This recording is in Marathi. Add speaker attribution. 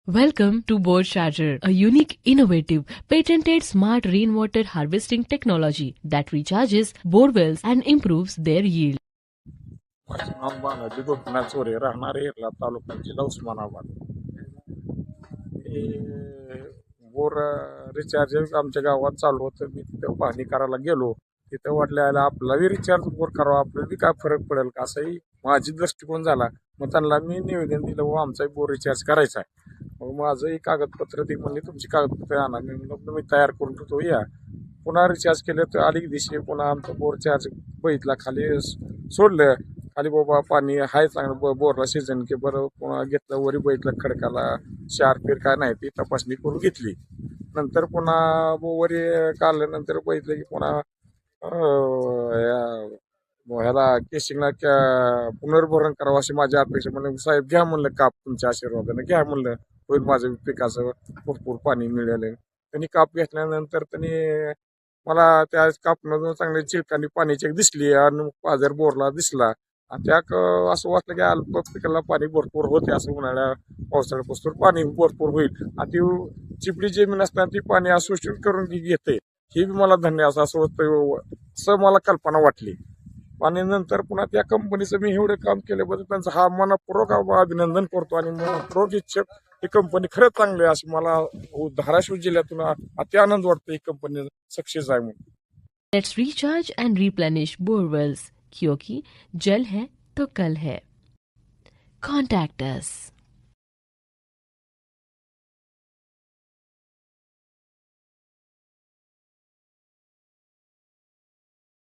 Speaker 1: Welcome to Bore Charger, a unique, innovative, patented smart rainwater harvesting technology that recharges bore wells and improves their yield.
Speaker 2: माझे नाव बालाजी गोपीनाथ चोरे, राहणारे एरला, तालुका जिल्हा उस्मानाबाद. हे बोर रिचार्ज आमच्या गावात चालू होतं. मी तिथं पाहणी करायला गेलो. तिथं वाटलं आपल्याला रिचार्ज बोर करावा, आपल्याला काय फरक पडेल का, असाही माझी दृष्टिकोन झाला. मग त्यांना मी निवेदन दिलं, व आमचाही बोर रिचार्ज करायचा आहे. मग माझंही कागदपत्र ती म्हणली तुमची कागदपत्र आणा. मी म्हणलं मी तयार करून ठेवतो या. पुन्हा रिचार्ज केलं तर आली दिवशी पुन्हा आमचं बोर चार्ज बघितला, खाली सोडलं. खाली बाबा पाणी आहे चांगलं, बोरला सीझन की बरं. पुन्हा घेतलं वरी बघितलं, खडकाला क्षार पीर काय नाही ती तपासणी करून घेतली. नंतर पुन्हा वरी काढल्यानंतर बघितलं की पुन्हा ह्याला केशिंगला पुनर्भरण करावं अशी माझी अपेक्षा. म्हणलं साहेब घ्या म्हणलं काप, तुमच्या आशीर्वादानं घ्या म्हणलं, होईल माझं पिकाचं भरपूर पाणी मिळालं. त्यांनी काप घेतल्यानंतर त्यांनी मला त्या कापणं चांगल्या चिलकांनी पाण्याची दिसली आणि पाझर बोरला दिसला. आणि त्या असं वाटलं की अल्प पिकाला पाणी भरपूर होते, असं उन्हाळ्या पावसाळ्यापासून पाणी भरपूर होईल. आणि ती चिपडी जमीन असताना ती पाणी अशोषित करून घेते, हे बी मला धन्य असं होतं, असं मला कल्पना वाटली. आणि नंतर पुन्हा त्या कंपनीचं मी एवढं काम केल्याबद्दल त्यांचं हा मनपूर्वक अभिनंदन करतो. आणि मनपूर्वक इच्छुक ही कंपनी खरंच चांगली आहे, अशी मला धाराशिव जिल्ह्यातून अति आनंद वाटतो. ही कंपनी सक्सेस आहे म्हणून.
Speaker 1: Let's recharge and replenish bore wells, क्योंकि जल है तो कल है. Contact us.